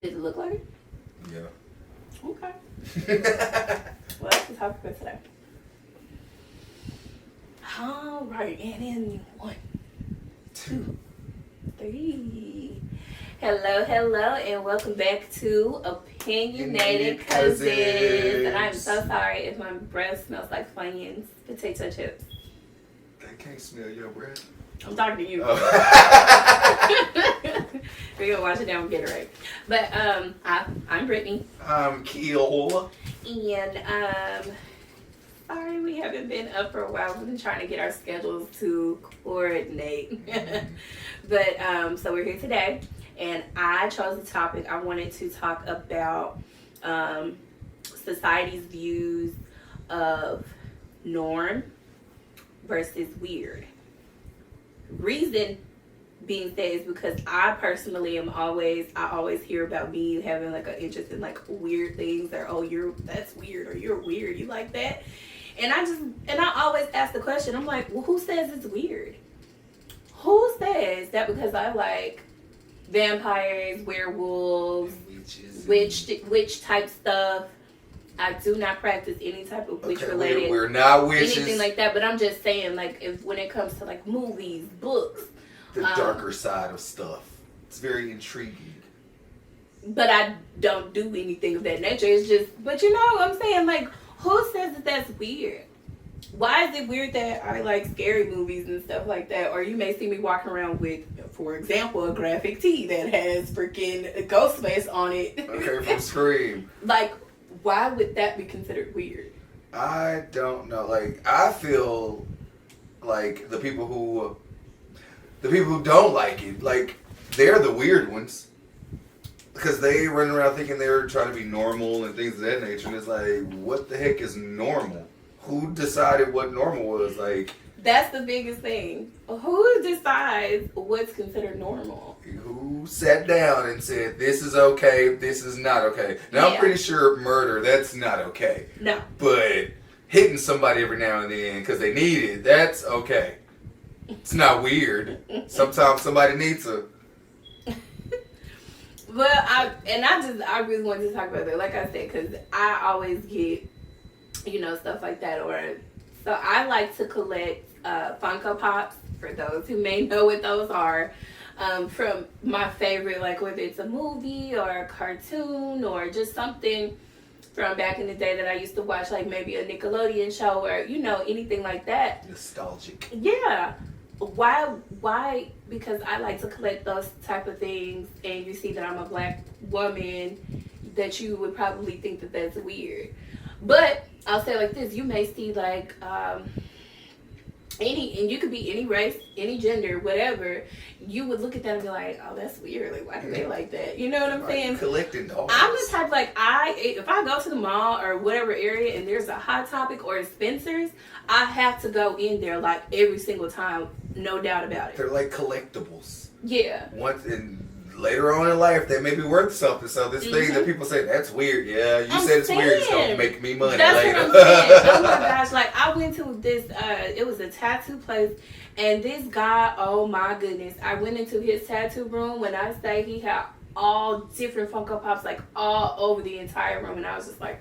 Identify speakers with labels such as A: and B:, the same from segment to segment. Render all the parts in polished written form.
A: Did it look like it?
B: Yeah.
A: Okay. Well, that's the topic for today. All right, and in 1, 2, 3. Hello, and welcome back to Opinionated Cousins. And I'm so sorry if my breath smells like Funyuns potato chips.
B: They can't smell your breath.
A: I'm talking to you.
B: Oh.
A: We're gonna wash it down with Gatorade. But I'm Brittany.
B: I'm Keola.
A: And sorry we haven't been up for a while. We've been trying to get our schedules to coordinate. But so we're here today, and I chose the topic. I wanted to talk about society's views of norm versus weird. Reason being said is because I personally I always hear about me having like an interest in like weird things, or that's weird, or you're weird, you like that. And I always ask the question, I'm like, well, who says it's weird? Who says that because I like vampires, werewolves, witch type stuff? I do not practice any type of witch related.
B: We're not witches.
A: Anything like that, but I'm just saying, like, if when it comes to like movies, books,
B: the darker side of stuff. It's very intriguing.
A: But I don't do anything of that nature. It's just, but you know what I'm saying? Like, who says that that's weird? Why is it weird that I like scary movies and stuff like that? Or you may see me walking around with, for example, a graphic tee that has freaking Ghostface on it.
B: Okay, from Scream.
A: Like, why would that be considered weird?
B: I don't know. Like, I feel like the people who don't like it, like, they're the weird ones. Because they run around thinking they're trying to be normal and things of that nature. And it's like, what the heck is normal? Who decided what normal was? Like,
A: that's the biggest thing. Who decides what's considered normal?
B: Who sat down and said, this is okay, this is not okay? Now, I'm pretty sure murder, that's not okay.
A: No.
B: But hitting somebody every now and then because they need it, that's okay. It's not weird. Sometimes somebody needs a...
A: Well, I really wanted to talk about that, like I said, because I always get, stuff like that. So I like to collect Funko Pops, for those who may know what those are, from my favorite, like whether it's a movie or a cartoon or just something from back in the day that I used to watch, like maybe a Nickelodeon show or, anything like that.
B: Nostalgic.
A: Yeah. Why? Because I like to collect those type of things, and you see that I'm a black woman, that you would probably think that that's weird. But I'll say like this: you may see like and you could be any race, any gender, whatever. You would look at that and be like, "Oh, that's weird. Like, why do they like that?" You know what I'm saying?
B: Collecting dolls.
A: I'm the type like if I go to the mall or whatever area and there's a Hot Topic or a Spencer's, I have to go in there like every single time, no doubt about it.
B: They're like collectibles.
A: Yeah.
B: Later on in life, they may be worth something. So this thing that people say, that's weird. Yeah, you said it's weird. It's going to make me money
A: that's
B: later.
A: What I'm saying. Oh my gosh. Like, I went to this, it was a tattoo place. And this guy, oh my goodness. I went into his tattoo room. When I say he had all different Funko Pops, like all over the entire room. And I was just like,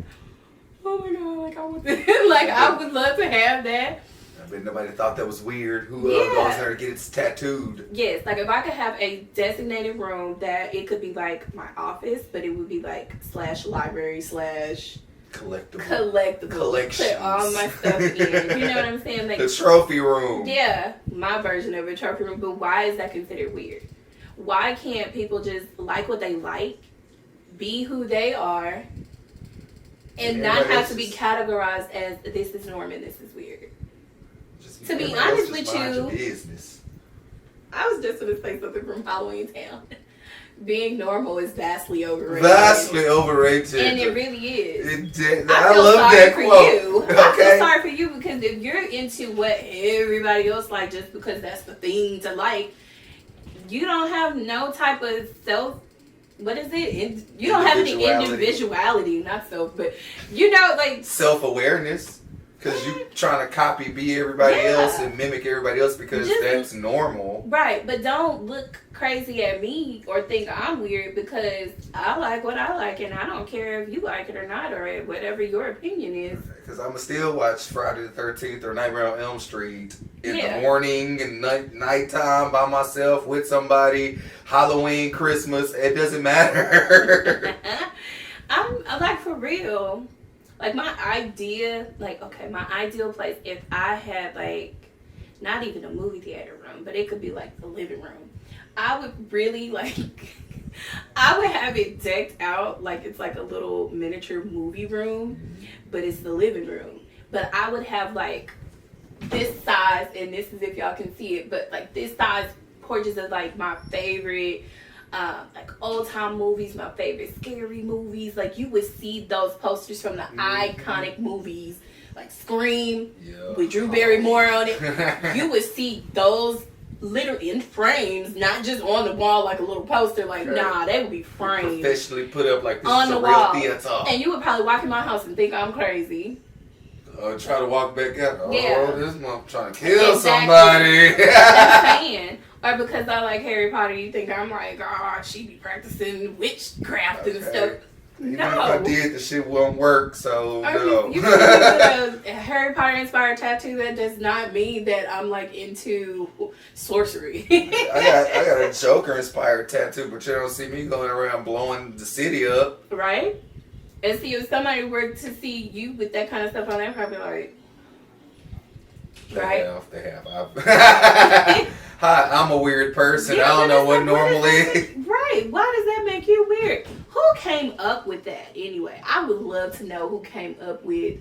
A: oh my God. Like, I want this. Like, I would love to have that.
B: I bet nobody thought that was weird. Who goes there to get it tattooed?
A: Yes, like if I could have a designated room that it could be like my office, but it would be like /library/ collectible.
B: Collections.
A: Put all my stuff in. You know what I'm saying? Like
B: the trophy room.
A: Yeah, my version of a trophy room. But why is that considered weird? Why can't people just like what they like, be who they are, and not have to be categorized as this is norm and this is weird? To be honest with you, I was just going to say something from Halloween Town. Being normal is vastly overrated.
B: Vastly overrated.
A: And it really is.
B: I love that quote.
A: Okay? I feel sorry for you because if you're into what everybody else like just because that's the thing to like, you don't have no type of what is it? You don't have any individuality, not self, but like...
B: Self-awareness. Because you trying to copy, be everybody
A: Yeah.
B: else and mimic everybody else because that's normal.
A: Right, but don't look crazy at me or think I'm weird because I like what I like and I don't care if you like it or not or whatever your opinion is.
B: Because I'm going to still watch Friday the 13th or Nightmare on Elm Street in
A: Yeah.
B: the morning and nighttime by myself with somebody, Halloween, Christmas, it doesn't matter.
A: I'm like, for real. Like, my ideal place, if I had, like, not even a movie theater room, but it could be, like, the living room. I would really, like, I would have it decked out like it's, like, a little miniature movie room, but it's the living room. But I would have, like, this size, and this is if y'all can see it, but, like, this size portraits of, like, my favorite like old time movies, my favorite scary movies. Like, you would see those posters from the iconic movies, like Scream with Drew Barrymore on it. You would see those literally in frames, not just on the wall like a little poster. Like, nah, they would be framed,
B: professionally put up like this
A: on
B: is
A: the
B: a
A: wall.
B: real theater.
A: And you would probably walk in my house and think I'm crazy.
B: Try to walk back out. Oh,
A: Yeah.
B: this mom trying to kill
A: Exactly.
B: somebody.
A: That's saying. Or because I like Harry Potter, you think I'm like, oh, she be practicing witchcraft and stuff.
B: Even
A: No.
B: if I did, the shit won't work, so no.
A: You can get a Harry Potter inspired tattoo. That does not mean that I'm like into sorcery.
B: I got a Joker inspired tattoo, but you don't see me going around blowing the city up.
A: Right? And see, if somebody were to see you with that kind of stuff on, they'd probably like, right?
B: They have. Hi, I'm a weird person.
A: Yeah,
B: I don't know what
A: like,
B: normal is.
A: Right. Why does that make you weird? Who came up with that anyway? I would love to know who came up with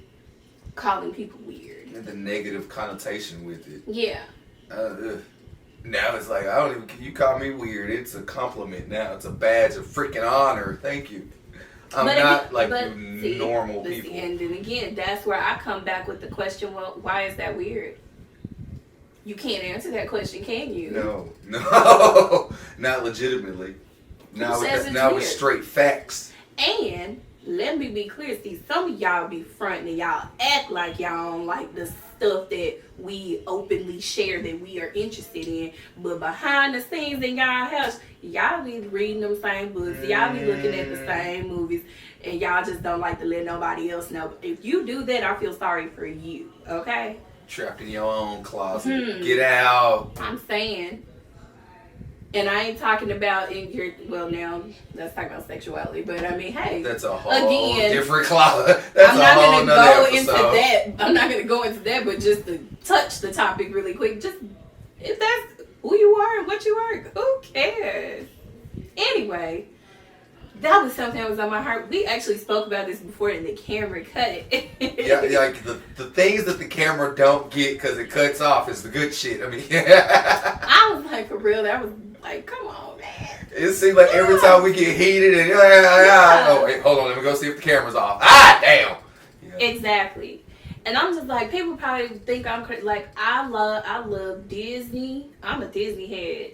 A: calling people weird.
B: And the negative connotation with it.
A: Yeah.
B: Now it's like, I don't even, you call me weird. It's a compliment now. It's a badge of freaking honor. Thank you. I'm not like you normal people.
A: And then again, that's where I come back with the question, well, why is that weird? You can't answer that question, can you?
B: No, not legitimately. Now
A: weird?
B: with straight facts.
A: And let me be clear, see, some of y'all be fronting and y'all act like y'all don't like the stuff that we openly share that we are interested in, but behind the scenes in y'all house, y'all be reading them same books, y'all be looking at the same movies, and y'all just don't like to let nobody else know. If you do that, I feel sorry for you, okay?
B: Trapped in your own closet. Get out.
A: I'm saying. And I ain't talking about in your, well, now let's talk about sexuality, but I mean, hey,
B: that's a whole
A: different
B: closet.
A: I'm not going to go into that. I'm not going to go into that, but just to touch the topic really quick, just if that's who you are and what you are, who cares? Anyway, that was something that was on my heart. We actually spoke about this before and the camera cut it.
B: Yeah, like the things that the camera don't get because it cuts off is the good shit. I mean,
A: I was like, for real, that was like, come on, man.
B: It seems like every time we get heated and oh wait, hold on, let me go see if the camera's off. Ah, damn. Yeah.
A: Exactly. And I'm just like, people probably think I'm crazy. Like, I love Disney. I'm a Disney head.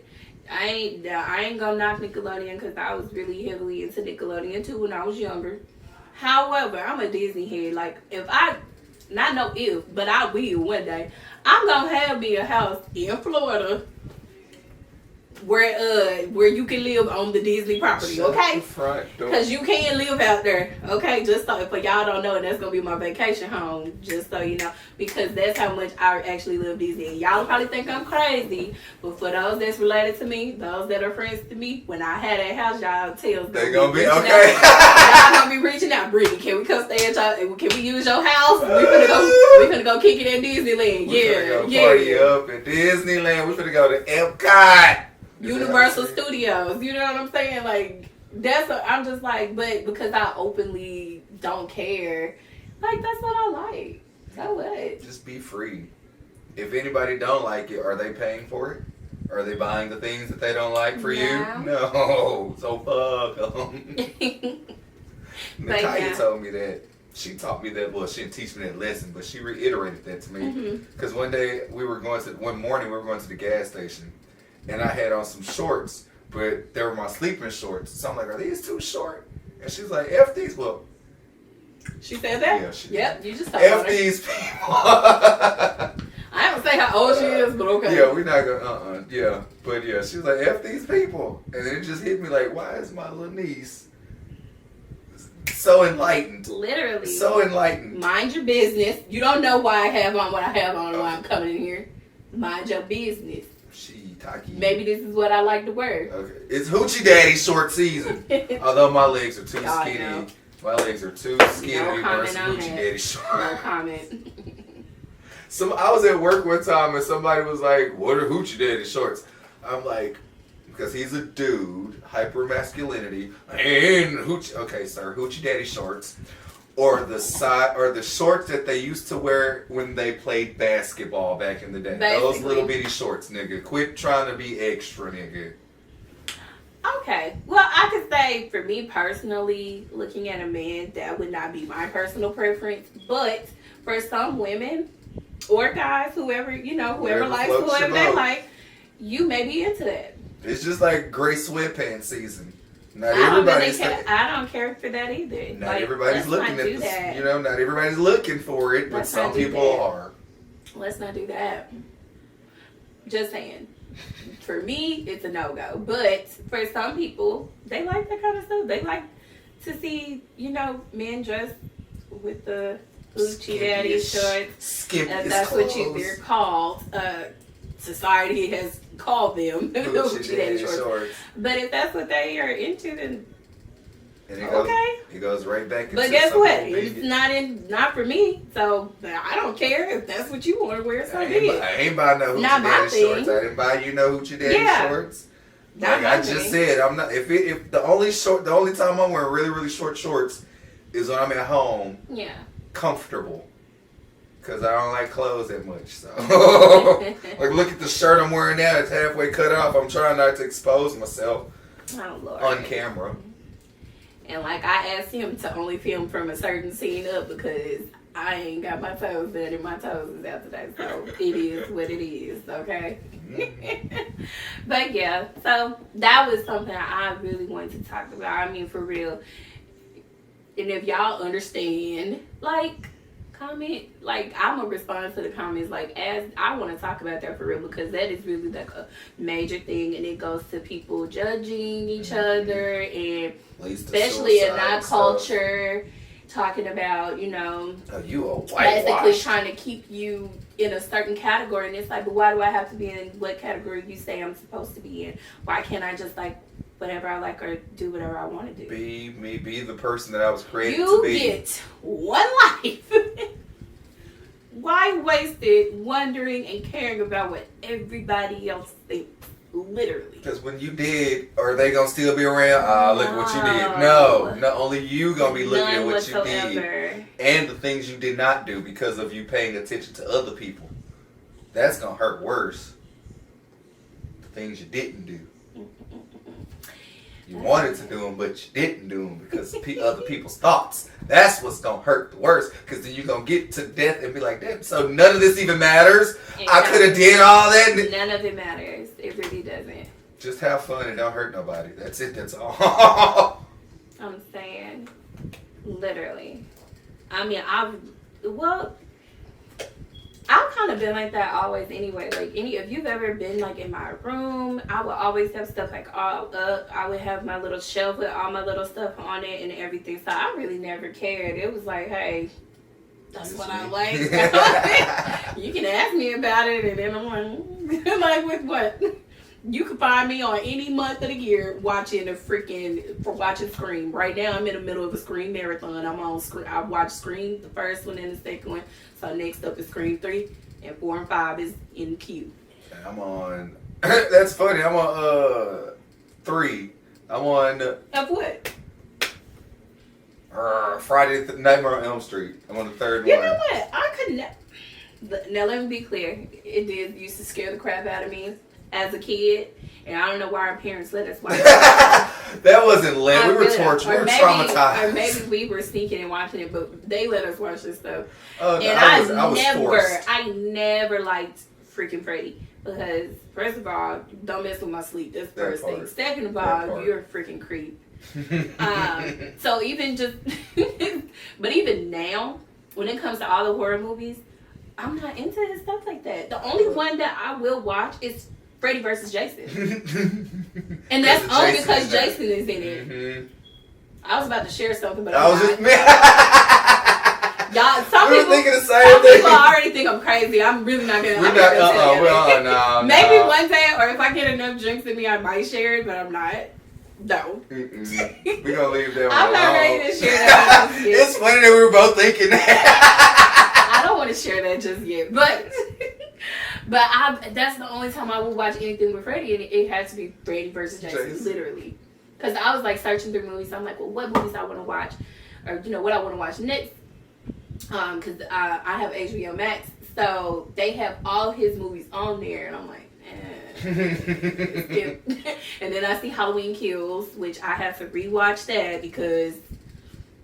A: I ain't gonna knock Nickelodeon because I was really heavily into Nickelodeon too when I was younger. However, I'm a Disney head. Like, but I will one day. I'm gonna have me a house in Florida where you can live on the Disney property, okay? Because you can live out there, okay? Just so if y'all don't know, that's gonna be my vacation home, just so you know, because that's how much I actually love Disney. And y'all probably think I'm crazy, but for those that's related to me, those that are friends to me, when I had that house, y'all tell
B: they gonna be okay.
A: Y'all gonna be reaching out, Brittany. Can we come stay at y'all? Can we use your house? We finna go kick it at Disneyland.
B: Party up at Disneyland. We finna go to Epcot.
A: Universal Studios, you know what I'm saying? Like, I'm just like, but because I openly don't care, like, that's what I like. So what?
B: Just be free. If anybody don't like it, are they paying for it? Are they buying the things that they don't like for you? No. So fuck them. Nakaya told me that. She taught me that. Well, she didn't teach me that lesson, but she reiterated that to me. Because one morning we were going to the gas station. And I had on some shorts, but they were my sleeping shorts. So I'm like, are these too short? And she's like, F these. Well,
A: She said that?
B: Yeah, she
A: Yep, you just told
B: F
A: her.
B: these people.
A: I haven't say how old she is, but okay.
B: Yeah, we're not gonna, yeah. But yeah, she was like, F these people. And then it just hit me like, why is my little niece so enlightened?
A: Literally.
B: So enlightened.
A: Mind your business. You don't know why I have on what I have on and why I'm coming in here. Mind your business.
B: She tacky.
A: Maybe this is what I like to wear.
B: Okay. It's Hoochie Daddy short season. Although my legs are too
A: Oh,
B: skinny.
A: no.
B: My legs are too skinny
A: No comment
B: versus
A: on
B: Hoochie
A: that.
B: Daddy short.
A: No comment.
B: I was at work one time and somebody was like, what are Hoochie Daddy shorts? I'm like, because he's a dude, hyper masculinity, and okay, sir, Hoochie Daddy shorts, or the shorts that they used to wear when they played basketball back in the day.
A: Basically.
B: Those little bitty shorts, nigga. Quit trying to be extra, nigga.
A: Okay. Well, I could say for me personally, looking at a man, that would not be my personal preference. But for some women or guys, whoever likes
B: floats
A: whoever
B: your
A: they
B: boat.
A: like, you may be into that.
B: It's just like gray sweatpants season. Not
A: I don't
B: everybody's
A: really care. I don't care for that either.
B: not everybody's looking at this.
A: That.
B: Not everybody's looking for it, but
A: Let's
B: some
A: not do
B: people
A: that.
B: are.
A: Let's not do that. Just saying. For me, it's a no-go. But for some people, they like that kind of stuff. They like to see, men dressed with the Hoochie Daddy shorts. If that's what they're called. Society has called them Hoochie Daddy shorts. But if that's what they are into, then okay.
B: It goes right back into
A: But guess what?
B: obedient.
A: It's not for me. So I don't care if that's what you want to wear. So
B: I
A: be it.
B: ain't buy no Hoochie
A: Not my
B: Daddy
A: thing.
B: shorts. I didn't buy you no Hoochie Daddy shorts.
A: Not
B: Like
A: my
B: I just
A: thing.
B: said, I'm not. If the only time I'm wearing really really short shorts is when I'm at home,
A: Yeah.
B: comfortable. Cause I don't like clothes that much. So like, look at the shirt I'm wearing now. It's halfway cut off. I'm trying not to expose myself
A: Oh Lord.
B: on camera.
A: And like I asked him to only film from a certain scene up because I ain't got my toes done and my toes is out today. So it is what it is, okay? But yeah, so that was something I really wanted to talk about. I mean, for real. And if y'all understand, like, comment, like, I'm gonna respond to the comments, like, as I want to talk about that for real, because that is really like a major thing, and it goes to people judging each other, and especially in our culture, talking about,
B: you a
A: basically
B: whitewash.
A: trying to keep you in a certain category, and it's like, but why do I have to be in what category you say I'm supposed to be in? Why can't I just like whatever I like or do whatever I want to do?
B: Be the person that I was created
A: You
B: to be.
A: get one life. Why waste it wondering and caring about what everybody else thinks? Literally.
B: Because when you did, are they gonna still be around? Look at what you did. No, only you gonna be looking at what you did and the things you did not do because of you paying attention to other people. That's gonna hurt worse. The things you didn't do. You wanted to do them, but you didn't do them because of other people's thoughts. That's what's gonna hurt the worst. Because then you're gonna get to death and be like, damn, so none of this even matters. I could have did all that.
A: None of it matters. It really doesn't.
B: Just have fun and don't hurt nobody. That's it. That's all.
A: I'm saying, literally. I mean, I've kind of been like that always anyway. Like, if you've ever been like in my room, I would always have stuff like all up. I would have my little shelf with all my little stuff on it and everything. So I really never cared. It was like, hey, that's what I like. You can ask me about it, and then I'm like, like with what? You can find me on any month of the year watching Scream. Right now, I'm in the middle of a Scream marathon. I'm on Scream. I watched Scream, the first one and the second one. So next up is Scream 3, and 4 and 5 is in queue.
B: I'm on. That's funny. I'm on 3. I'm on.
A: Of what?
B: Friday Nightmare on Elm Street. I'm on the 3rd one.
A: You know what? I could now let me be clear. It did used to scare the crap out of me as a kid, and I don't know why our parents let us watch it.
B: That wasn't lit. We were tortured. We were traumatized.
A: Or maybe we were sneaking and watching it, but they let us watch this stuff.
B: Oh, no,
A: And
B: I
A: I never liked freaking Freddy because first of all, don't mess with my sleep. That's the first thing. Second of all, you're a freaking creep. So even just But even now, when it comes to all the horror movies, I'm not into his stuff like that. The only one that I will watch is Freddy vs. Jason. And that's only because Jason is in it. Mm-hmm. I was about to share something, but I'm not. Y'all, some people already think I'm crazy. I'm really not gonna. Maybe one day, or if I get enough drinks in me, I might share it, but I'm not. No.
B: We're gonna leave that one
A: I'm not ready to share that just yet.
B: It's funny that we were both thinking that.
A: I don't want to share that just yet, but that's the only time I will watch anything with Freddy, and it has to be Freddy vs. Jason, literally. Because I was like searching through movies. I'm like, well, what movies I want to watch, or what I want to watch next. Because I have HBO Max, so they have all his movies on there, and I'm like, and then I see Halloween Kills, which I have to rewatch that because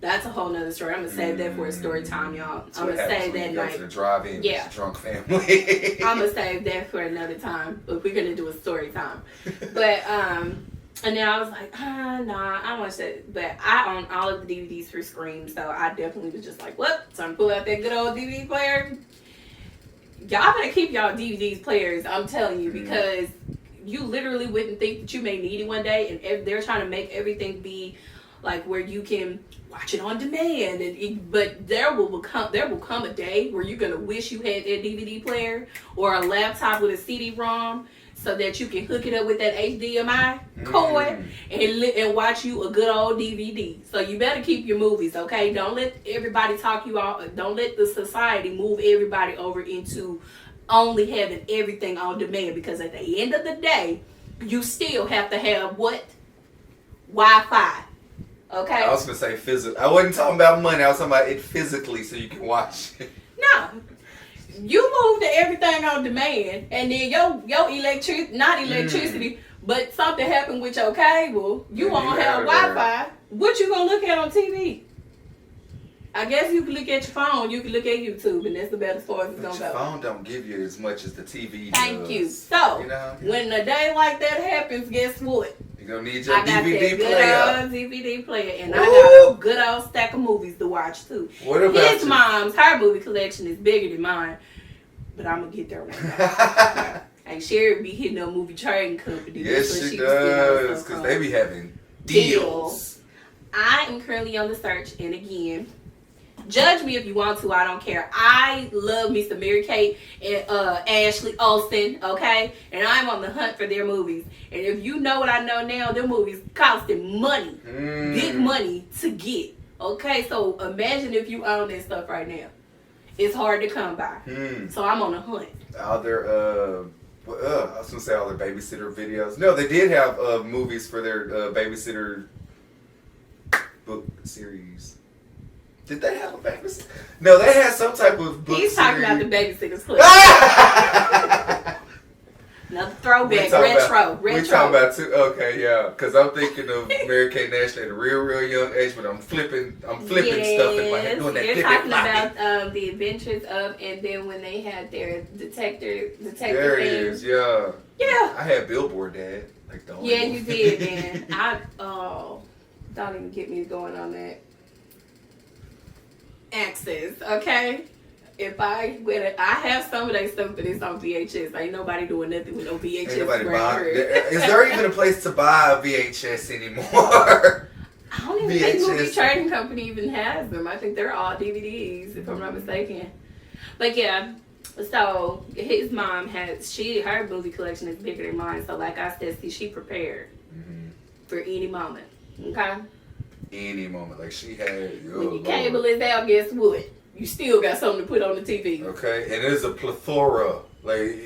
A: that's a whole nother story. I'm gonna save that for a story time, y'all. I'm gonna save that night.
B: To the drive-in, with drunk family.
A: I'm gonna save that for another time, but we're gonna do a story time. But and then I was like, nah, I want to. But I own all of the DVDs for Scream, so I definitely was just like, what? So I'm pull out that good old DVD player. Y'all better keep y'all DVDs players, I'm telling you, because you literally wouldn't think that you may need it one day, and they're trying to make everything be like where you can watch it on demand. But there will come a day where you're gonna wish you had that DVD player or a laptop with a CD-ROM, so that you can hook it up with that HDMI cord and watch you a good old DVD. So you better keep your movies, okay? Don't let everybody talk you out. Don't let the society move everybody over into only having everything on demand, because at the end of the day, you still have to have what? Wi-Fi. Okay?
B: I was going to say physical. I wasn't talking about money. I was talking about it physically so you can watch it.
A: No. You move to everything on demand, and then your not electricity, but something happened with your cable. You won't have Wi-Fi. What you gonna look at on TV? I guess you can look at your phone. You can look at YouTube, and that's about as far as it's gonna go.
B: Your phone don't give you as much as the TV
A: Thank
B: does.
A: you. So when a day like that happens, guess what?
B: You're gonna need your DVD player.
A: I got that good old DVD player, and I got a good old stack of movies to watch too.
B: What about
A: his mom's? Her movie collection is bigger than mine, but I'm gonna get there one day. And Sherry be hitting a movie trading company.
B: Yes, she does, because they be having deals.
A: I am currently on the search, and again, judge me if you want to. I don't care. I love me some Mary Kate and Ashley Olsen, okay? And I'm on the hunt for their movies. And if you know what I know now, their movies costing money, big money to get. Okay, so imagine if you own that stuff right now. It's hard to come by. So I'm on a hunt.
B: All their I was gonna say all their babysitter videos. No, they did have movies for their babysitter book series. Did they have a babysitter? No, they had some type of book
A: He's
B: series.
A: talking about the Babysitter's Club. Another throwback, retro.
B: We talking about two. Okay, yeah, because I'm thinking of Mary Kate and Ashley at a real young age, but I'm flipping stuff in my head. Doing that.
A: You're talking about the Adventures of, and then when they had their detective.
B: There it is. Yeah.
A: Yeah.
B: I had Billboard Dad. Like the only
A: you did, man. Don't even get me going on that. Access, okay? If I have some of that stuff, but it's on VHS. Ain't nobody doing nothing with no VHS.
B: Ain't nobody buying. Is there even a place to buy a VHS anymore?
A: I don't even think Movie Trading Company even has them. I think they're all DVDs, if I'm not mistaken. But yeah, so his mom her movie collection is bigger than mine. So like I said, she prepared for any moment. Okay.
B: Any moment, like she had.
A: When your cable is out, guess what? You still got something to put on the TV.
B: Okay, and there's a plethora. Like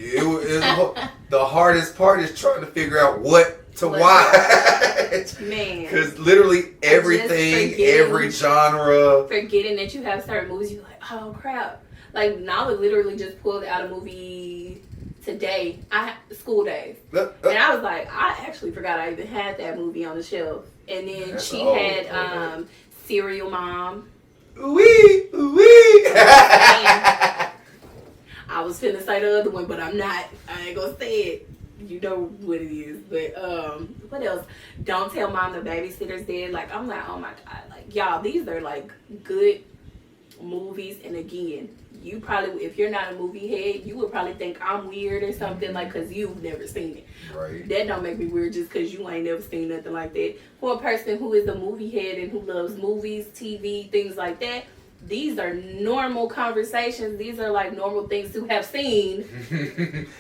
B: the hardest part is trying to figure out what to watch.
A: Man,
B: because literally everything, every genre.
A: Forgetting that you have certain movies, you're like, oh crap! Like Nala literally just pulled out a movie today. School Days, and I was like, I actually forgot I even had that movie on the shelf. And then she had Serial Mom.
B: Ooh-wee.
A: I was finna say the other one, but I'm not. I ain't gonna say it. You know what it is. But what else? Don't Tell Mom the Babysitter's Dead. Like, I'm like, oh my God. Like, y'all, these are like good movies, and again, you probably, if you're not a movie head, you would probably think I'm weird or something, like, because you've never seen it.
B: Right.
A: That don't make me weird just because you ain't never seen nothing like that. For a person who is a movie head and who loves movies, TV, things like that, these are normal conversations. These are like normal things to have seen.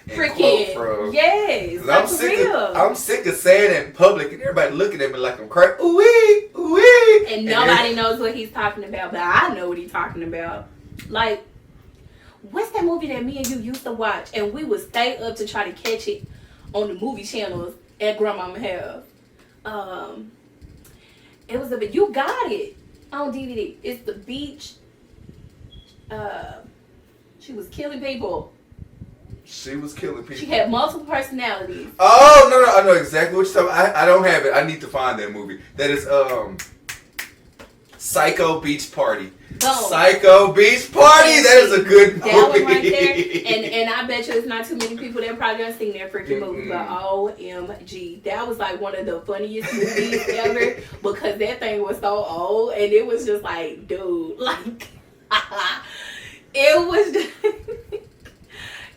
A: Freaking yes,
B: I'm sick of saying it in public and everybody looking at me like I'm crazy. Ooh wee, ooh wee.
A: And nobody knows what he's talking about, but I know what he's talking about. Like, what's that movie that me and you used to watch, and we would stay up to try to catch it on the movie channels at Grandmama house? It was you got it on DVD. It's The Beach. She was killing people.
B: She was killing people.
A: She had multiple personalities.
B: Oh no, I know exactly what you're talking about. I don't have it. I need to find that movie. That is Psycho Beach Party.
A: Boom.
B: Psycho Beach Party. That is a good movie.
A: That one right there. And I bet you it's not too many people that probably done seen that freaking movie. But OMG, that was like one of the funniest movies ever, because that thing was so old, and it was just like, dude, like it was just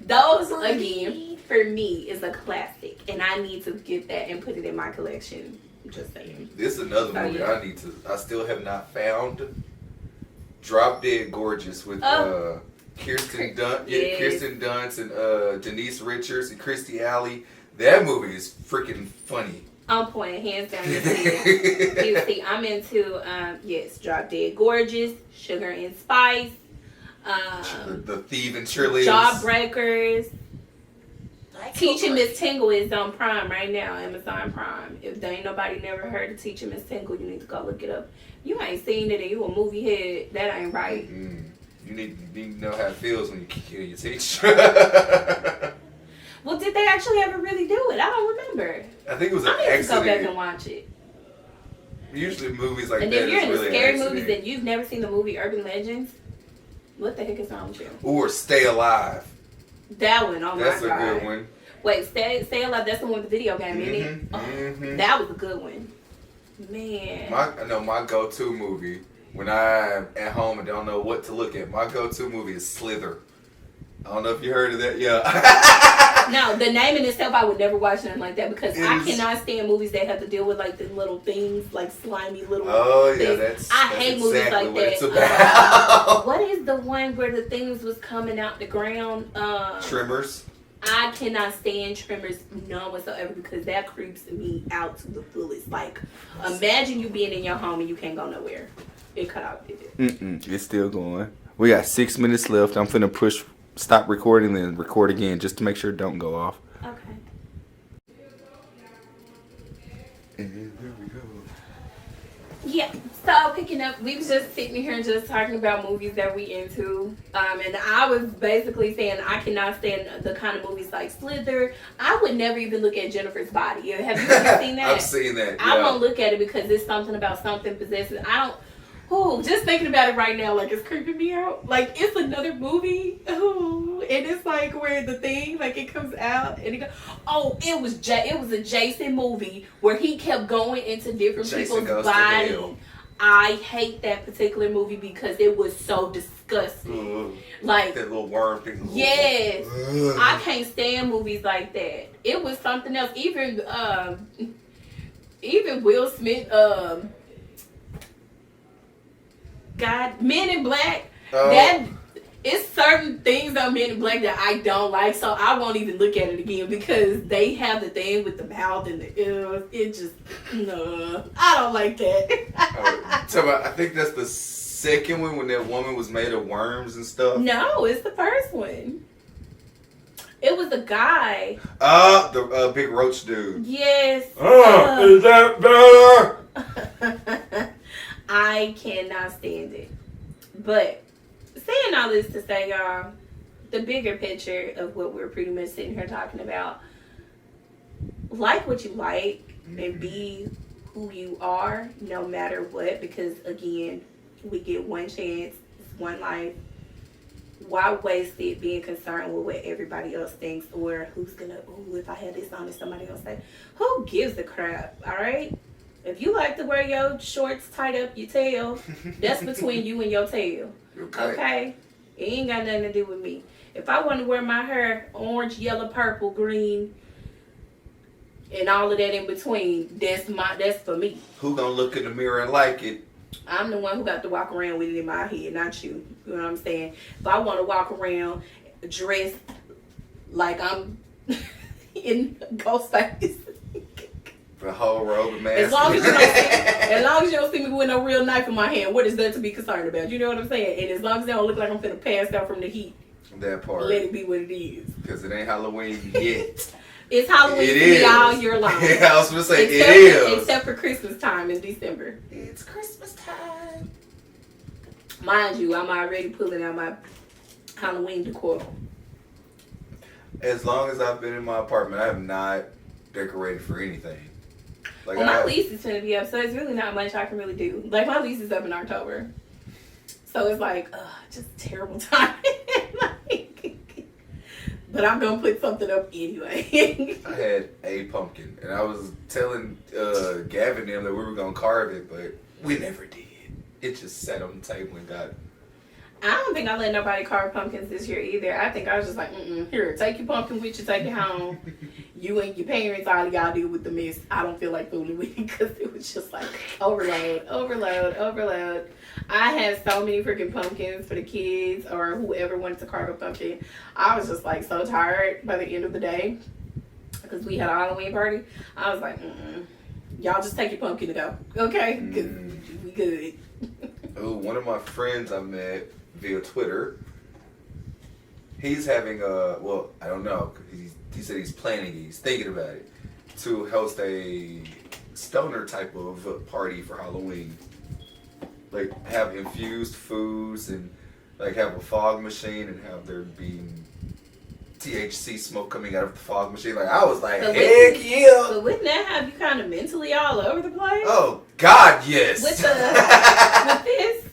A: those again for me is a classic, and I need to get that and put it in my collection. Just saying.
B: This is another movie
A: yeah.
B: I still have not found. Drop Dead Gorgeous with Kirsten Dunst,
A: yes.
B: Kirsten Dunst and Denise Richards and Kirstie Alley. That movie is freaking funny.
A: On point, hands down. You see, I'm into Drop Dead Gorgeous, Sugar and Spice,
B: the Thieving Cheerleaders,
A: Jawbreakers. Teaching Miss Tingle is on Prime right now, Amazon Prime. If there ain't nobody never heard of Teaching Miss Tingle, you need to go look it up. You ain't seen it and you a movie head, that ain't right.
B: Mm-hmm. You need to know how it feels when you kill your teacher.
A: Well, did they actually ever really do it? I don't remember.
B: I think it was an
A: accident. I need to go back
B: accident.
A: and watch it.
B: Usually movies like
A: and
B: that
A: if you're
B: is
A: into
B: really
A: scary movies and you've never seen the movie Urban Legends, what the heck is wrong with you?
B: Or Stay Alive.
A: That one, oh
B: That's
A: my God.
B: That's a good one.
A: Wait, Stay Alive, that's the one with the video game, isn't it? Oh, that was a good one. Man.
B: My go-to movie when I'm at home and don't know what to look at, my go-to movie is Slither. I don't know if you heard of that. Yeah.
A: No, the name in itself, I would never watch nothing like that, because I cannot stand movies that have to deal with like the little things, like slimy little things. I hate movies like that.
B: It's about.
A: What is the one where the things was coming out the ground?
B: Tremors.
A: I cannot stand Tremors none whatsoever, because that creeps me out to the fullest. Like, imagine you being in your home and you can't go nowhere. It cut out.
C: It's still going. We got 6 minutes left. I'm finna push stop recording, then record again just to make sure it don't go off.
A: Okay.
B: And there we go.
A: Yeah, so picking up, we was just sitting here and just talking about movies that we into. And I was basically saying I cannot stand the kind of movies like Slither. I would never even look at Jennifer's Body. Have you ever seen that?
B: I've seen that.
A: I won't look at it because it's something about something possessing. Just thinking about it right now, like, it's creeping me out. Like, it's another movie. And it's like where the thing, like, it comes out and it goes, it was a Jason movie where he kept going into different people's bodies. I hate that particular movie because it was so disgusting. Like
B: that little worm thing.
A: Yes. I can't stand movies like that. It was something else. Even Will Smith, God, Men in Black, that it's certain things on Men in Black that I don't like, so I won't even look at it again because they have the thing with the mouth and the ears. It just, no, I don't like that.
B: So I think that's the second one when that woman was made of worms and stuff.
A: No, it's the first one. It was a guy.
B: The big roach dude.
A: Yes.
B: Is that better?
A: I cannot stand it. But saying all this to say, y'all, the bigger picture of what we're pretty much sitting here talking about, like what you like and be who you are no matter what, because again, we get one chance, it's one life. Why waste it being concerned with what everybody else thinks, or who's gonna, if I had this on and somebody else say, who gives a crap, all right? If you like to wear your shorts tied up your tail, that's between you and your tail. Okay? It ain't got nothing to do with me. If I want to wear my hair orange, yellow, purple, green, and all of that in between, that's for me.
B: Who gonna look in the mirror and like it?
A: I'm the one who got to walk around with it in my head, not you. You know what I'm saying? If I want to walk around dressed like I'm in Ghostface.
B: The whole robe of mask.
A: As long as you don't see me with no real knife in my hand, what is that to be concerned about? You know what I'm saying? And as long as they don't look like I'm finna pass out from the heat,
B: that part.
A: let it be what it is.
B: Because it ain't Halloween yet.
A: It's Halloween to me all year long.
B: Yeah, I was gonna say it is.
A: Except for Christmas time in December.
B: It's Christmas time.
A: Mind you, I'm already pulling out my Halloween decor.
B: As long as I've been in my apartment, I have not decorated for anything. Like
A: well, my lease is going to be up, so it's really not much I can really do. Like, my lease is up in October. So it's like, just terrible time. But I'm going to put something up anyway.
B: I had a pumpkin, and I was telling Gavin them that we were going to carve it, but we never did. It just sat on the table and got...
A: I don't think I let nobody carve pumpkins this year either. I think I was just like, here, take your pumpkin with you, take it home. You and your parents, all y'all deal with the mess. I don't feel like fooling with it because it was just like overload. I had so many freaking pumpkins for the kids or whoever wanted to carve a pumpkin. I was just like so tired by the end of the day because we had a Halloween party. I was like, y'all just take your pumpkin to go, okay? Because we good.
B: Oh, one of my friends I met via Twitter, he's having well, I don't know. He said he's thinking about it, to host a stoner type of party for Halloween. Like, have infused foods and, like, have a fog machine and have there be THC smoke coming out of the fog machine. Like, I was like, heck yeah!
A: But wouldn't that have you kind of mentally all over the place?
B: Oh, God, yes!
A: With this?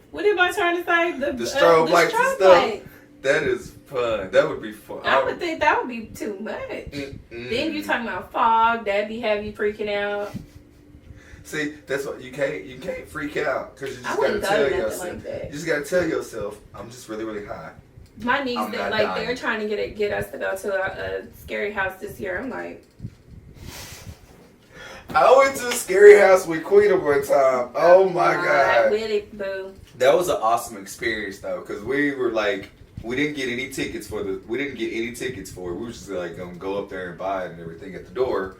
A: What am I trying to say?
B: The strobe lights and stuff. That is fun. That would be fun.
A: I would think that would be too much. Then you talking about fog, that'd be have you freaking out.
B: See, that's what you can't freak out because you just
A: gotta
B: tell yourself. Like that. You just gotta tell yourself, I'm just really, really high.
A: My niece, they're trying to get us to go to a scary house this year. I'm like,
B: I went to a scary house with Queen one time. Oh my God.
A: With it, boo.
B: That was an awesome experience though, because we were like, we didn't get any tickets for it. We were just like gonna go up there and buy it and everything at the door.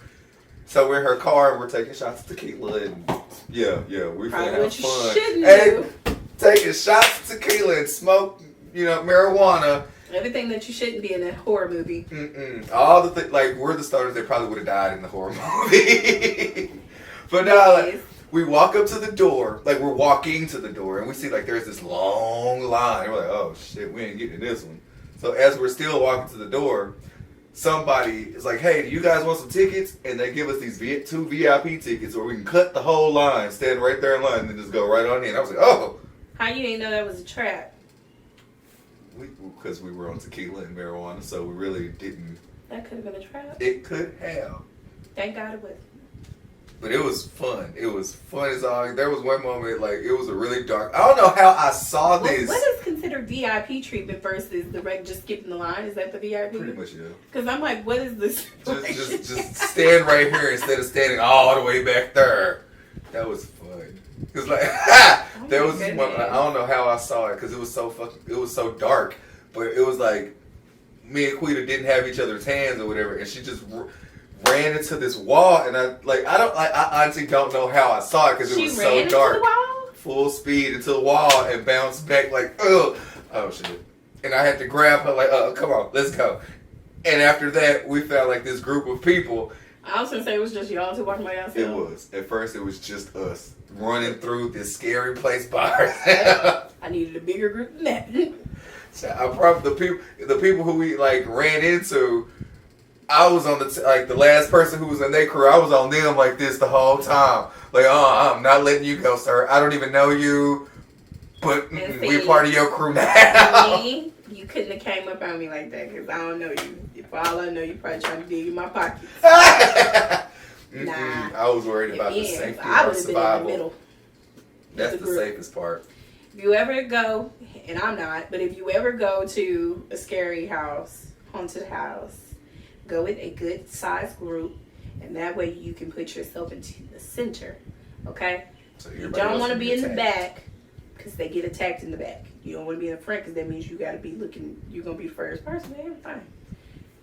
B: So we're in her car and we're taking shots of tequila and yeah, we're gonna have fun. Hey, taking shots of tequila and smoke, marijuana.
A: Everything that you shouldn't be in a horror movie.
B: All the things, like, we're the stoners that probably would have died in the horror movie. But now, like, we walk up to the door, like, we're walking to the door, and we see, like, there's this long line. We're like, oh, shit, we ain't getting in this one. So as we're still walking to the door, somebody is like, hey, do you guys want some tickets? And they give us these 2 VIP tickets where we can cut the whole line, stand right there in line, and then just go right on in. I was like, oh.
A: How you didn't know that was a trap?
B: Because we were on tequila and marijuana, so we really didn't.
A: That could have been a trap.
B: It could have.
A: Thank God it wasn't.
B: But it was fun. It was fun as all. There was one moment, like, it was a really dark. I don't know how I saw this.
A: What is considered VIP treatment versus the just skipping the line? Is that the VIP?
B: Pretty much, yeah.
A: Because I'm like, what is this?
B: Just stand right here instead of standing all the way back there. That was fun. Cause like, there was this one. I don't know how I saw it because it was so dark. But it was like me and Quita didn't have each other's hands or whatever, and she just ran into this wall, and I honestly don't know how I saw it because it was so dark.
A: Into the wall?
B: Full speed into the wall and bounced back like, oh shit. And I had to grab her like, come on, let's go. And after that, we found like this group of people.
A: I was gonna say it was just y'all two walking by yourself.
B: It was. At first, it was just us running through this scary place by ourselves.
A: I needed a bigger group than that.
B: So I probably the people who we like ran into. I was on the last person who was in their crew. I was on them like this the whole time. Like, I'm not letting you go, sir. I don't even know you, but we're part of your crew now.
A: Me, you couldn't have came up on me like that because I don't know you. For all I know, you probably trying to dig in my pockets. Nah.
B: I was worried about the
A: Yeah,
B: safety
A: I
B: of our
A: would have been in the
B: survival.
A: middle.
B: That's
A: the
B: the
A: group.
B: safest part.
A: If you ever go, and I'm not, but if you ever go to a scary house, haunted house, go with a good sized group, and that way you can put yourself into the center. Okay?
B: So
A: You
B: everybody
A: don't
B: else
A: want to
B: can
A: be in the
B: attacked.
A: back because they get attacked in the back. You don't want to be in the front because that means you got to be looking. You're gonna be the first person. Man, fine.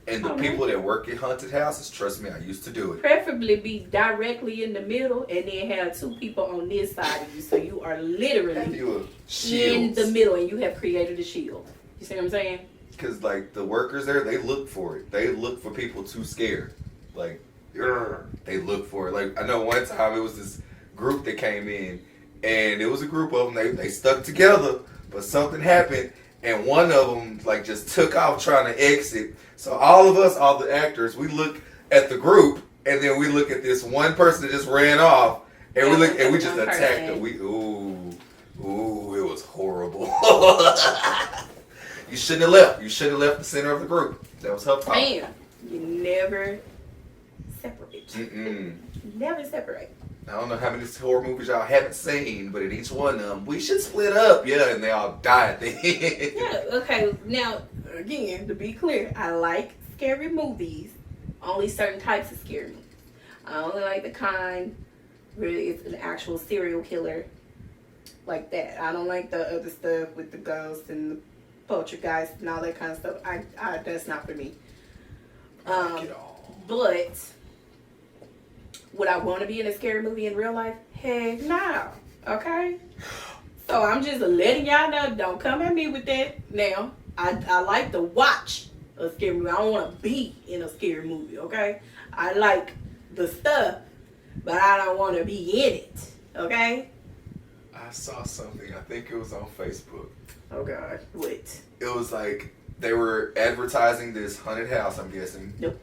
B: And the
A: Okay.
B: people that work at haunted houses, trust me, I used to do it.
A: Preferably be directly in the middle, and then have two people on this side of you, so you are literally
B: You were
A: in
B: shields.
A: the middle, and you have created a shield. You see what I'm saying?
B: Because, like, the workers there, they look for it. They look for people too scared. Like, they look for it. Like, I know one time it was this group that came in, and it was a group of them. They stuck together, but something happened, and one of them, like, just took off trying to exit. So all of us, all the actors, we look at the group, and then we look at this one person that just ran off, and we look, and we just attacked them. Ooh, it was horrible. You shouldn't have left. You should have left the center of the group. That was her fault.
A: Bam. You never separate.
B: Mm-mm.
A: Never separate.
B: I don't know how many horror movies y'all haven't seen, but in each one of them, we should split up. Yeah, and they all die at the end.
A: Yeah, okay. Now, again, to be clear, I like scary movies. Only certain types of scary movies. I only like the kind where it's an actual serial killer like that. I don't like the other stuff with the ghosts and the poltergeist and all that kind of stuff. I that's not for me.
B: I like it all.
A: But would I want to be in a scary movie in real life? Heck no. Okay? So I'm just letting y'all know, don't come at me with that now. I like to watch a scary movie. I don't want to be in a scary movie, okay? I like the stuff, but I don't want to be in it, okay?
B: I saw something. I think it was on Facebook.
A: Oh, God. What?
B: It was like they were advertising this haunted house, I'm guessing.
A: Nope.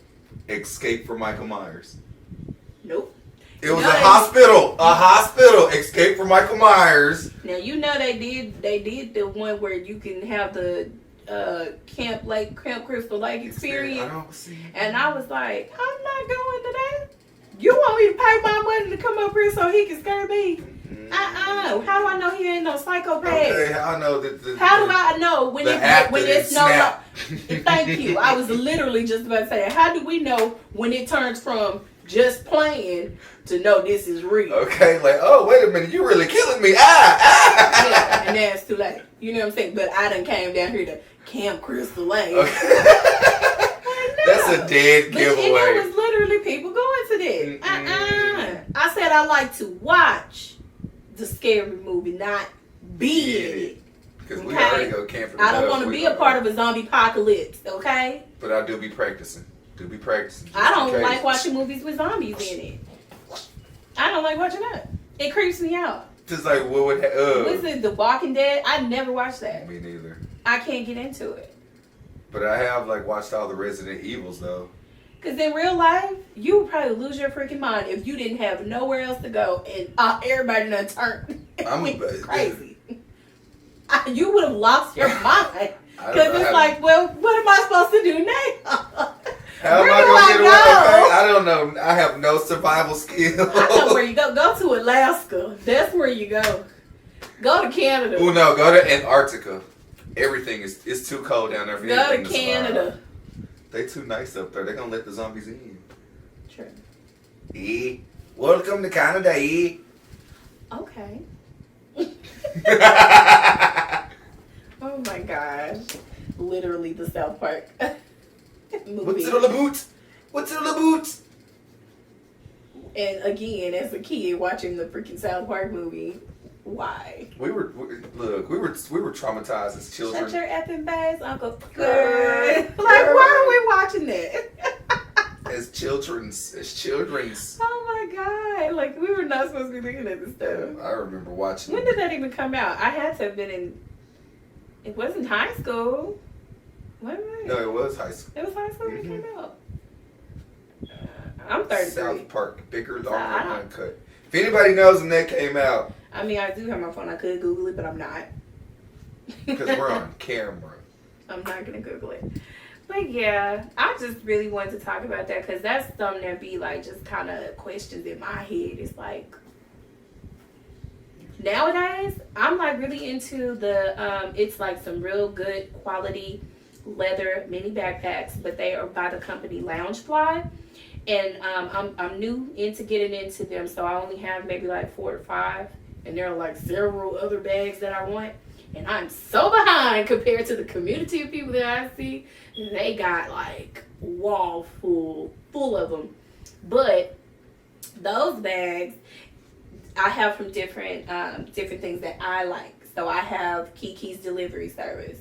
B: Escape from Michael Myers.
A: Nope.
B: It was
A: No,
B: a hospital. A hospital. Escape from Michael Myers.
A: Now, you know they did the one where you can have the Camp Crystal Lake experience.
B: I don't see.
A: And I was like, I'm not going to that. You want me to pay my money to come up here so he can scare me? How do I know he ain't no psychopath?
B: Okay, I know that.
A: How do I know when it's no?
B: snap.
A: Thank you. I was literally just about to say, how do we know when it turns from just playing to know this is real?
B: Okay, like, oh, wait a minute, you really killing me. Ah!
A: Yeah, and now it's too late. You know what I'm saying? But I done came down here to Camp Crystal Lake.
B: Okay. That's a dead
A: But there
B: giveaway.
A: was literally people going to that. I said I like to watch the scary movie, not be in it.
B: Because we
A: Okay?
B: already go camping.
A: I don't want to be a part of a zombie apocalypse, okay?
B: But I do be practicing. Just
A: I
B: in
A: don't
B: case.
A: like watching movies with zombies in it. I don't like watching that. It creeps me out.
B: Just like what would
A: What's it, The Walking Dead? I never watched that.
B: Me neither.
A: I can't get into it.
B: But I have like watched all the Resident Evils though.
A: Because in real life, you would probably lose your freaking mind if you didn't have nowhere else to go and everybody done turned crazy. You would have lost your mind. Because it's like, well, what am I supposed to do now?
B: How
A: Where
B: am I
A: do
B: gonna
A: I
B: get
A: go?
B: away? Okay, I don't know. I have no survival skill.
A: I know where you go. Go to Alaska. That's where you go. Go to Canada.
B: Oh no, go to Antarctica. Everything is it's too cold down there for
A: Go
B: anything
A: to
B: survive.
A: Canada.
B: They too nice up there. They're gonna let the zombies in.
A: True.
B: Welcome to Canada,
A: Okay. Oh my gosh. Literally the South Park movie.
B: What's it on the boot? What's it on the boot?
A: And again, as a kid watching the freaking South Park movie, why?
B: We were traumatized as children.
A: Shut your effing face, Uncle. Good. Like, why are we watching that?
B: As children's.
A: Oh my god! Like, we were not supposed to be looking at this stuff.
B: I remember watching.
A: When did that even come out? I had to have been in. It wasn't high school. What was it?
B: No, it was high school.
A: It was high school when it came out. I'm 33.
B: South Park, bigger, longer,
A: I don't-
B: uncut. If anybody knows when that came out,
A: I mean, I do have my phone. I could Google it, but I'm not.
B: because we're on camera.
A: I'm not gonna Google it. But yeah, I just really wanted to talk about that because that's something that be like just kind of questions in my head. It's like nowadays I'm like really into the it's like some real good quality leather mini backpacks, but they are by the company Loungefly. And I'm new into getting into them, so I only have maybe like 4 or 5, and there are like several other bags that I want, and I'm so behind compared to the community of people that I see. They got like wall full of them, but those bags I have from different things that I like. So I have Kiki's Delivery Service.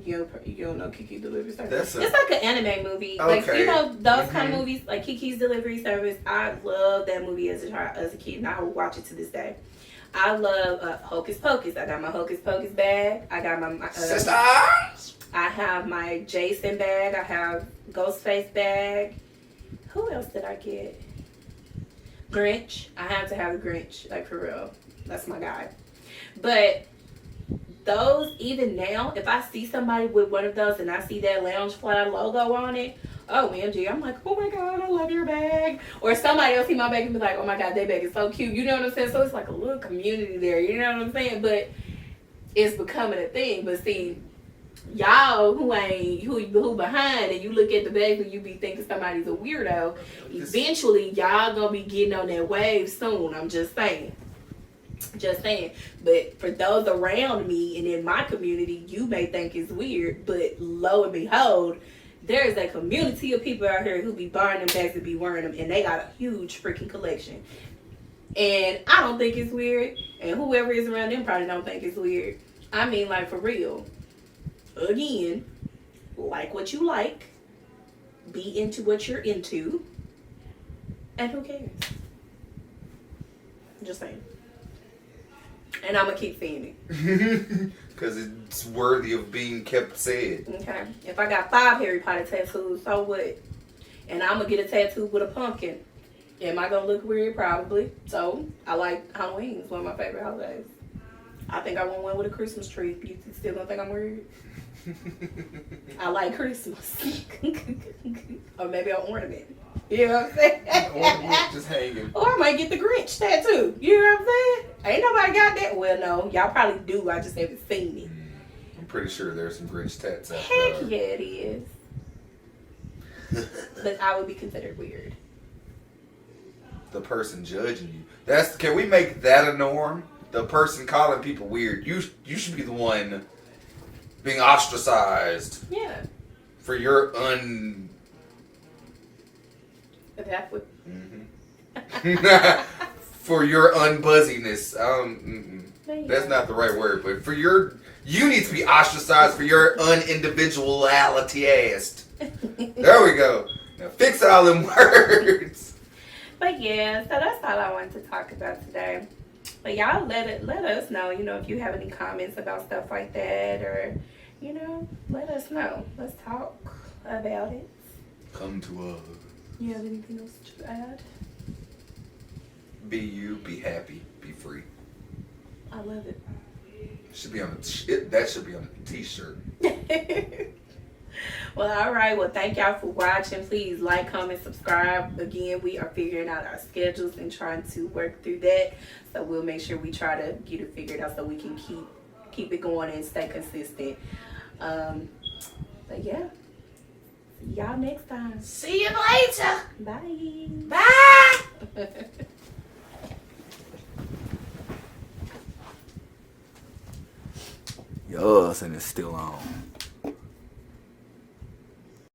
A: You don't know Kiki's Delivery Service? It's like an anime movie.
B: Okay.
A: Like, you know, those kind of movies, like Kiki's Delivery Service. I love that movie as a kid, and I will watch it to this day. I love Hocus Pocus. I got my Hocus Pocus bag. I got my
B: Sisters!
A: I have my Jason bag. I have Ghostface bag. Who else did I get? Grinch. I have to have the Grinch, like for real. That's my guy. But those, even now, if I see somebody with one of those and I see that Loungefly logo on it, OMG, I'm like, oh my God, I love your bag. Or somebody else see my bag and be like, oh my God, that bag is so cute. You know what I'm saying? So it's like a little community there. You know what I'm saying? But it's becoming a thing. But see, y'all who behind and you look at the bag and you be thinking somebody's a weirdo, eventually y'all gonna be getting on that wave soon. I'm just saying. But for those around me and in my community, you may think it's weird, but lo and behold, there is a community of people out here who be buying them bags and be wearing them, and they got a huge freaking collection. And I don't think it's weird, and whoever is around them probably don't think it's weird. I mean, like, for real. Again, like what you like, be into what you're into, and who cares? Just saying. And I'm going to keep saying
B: it. Because it's worthy of being kept said.
A: Okay. If I got 5 Harry Potter tattoos, so what? And I'm going to get a tattoo with a pumpkin. Am I going to look weird? Probably. So, I like Halloween. It's one of my favorite holidays. I think I want one with a Christmas tree. You still don't think I'm weird? I like Christmas. Or maybe an ornament. You know what I'm saying?
B: Ornament just hanging.
A: Or I might get the Grinch tattoo. You know what I'm saying? Ain't nobody got that. Well, no. Y'all probably do. I just haven't seen it.
B: I'm pretty sure there's some Grinch tats out
A: Heck
B: there.
A: yeah, it is. But I would be considered weird.
B: The person judging you. Can we make that a norm? The person calling people weird. You should be the one being ostracized.
A: Yeah.
B: For your
A: That would.
B: for your unbuzziness. That's not the right word, but you need to be ostracized for your unindividuality. There we go. Now fix all them words.
A: But yeah, so that's all I wanted to talk about today. But y'all let us know, if you have any comments about stuff like that, or, let us know. Let's talk about it.
B: Come to us.
A: You have anything else to add?
B: Be you, be happy, be free.
A: I love it.
B: That should be on a t-shirt.
A: Well, all right. Well, thank y'all for watching. Please like, comment, subscribe. Again, we are figuring out our schedules and trying to work through that. So we'll make sure we try to get it figured out so we can keep it going and stay consistent. But yeah. See y'all next time.
D: See you later.
A: Bye.
D: Bye.
C: Yes, and it's still on.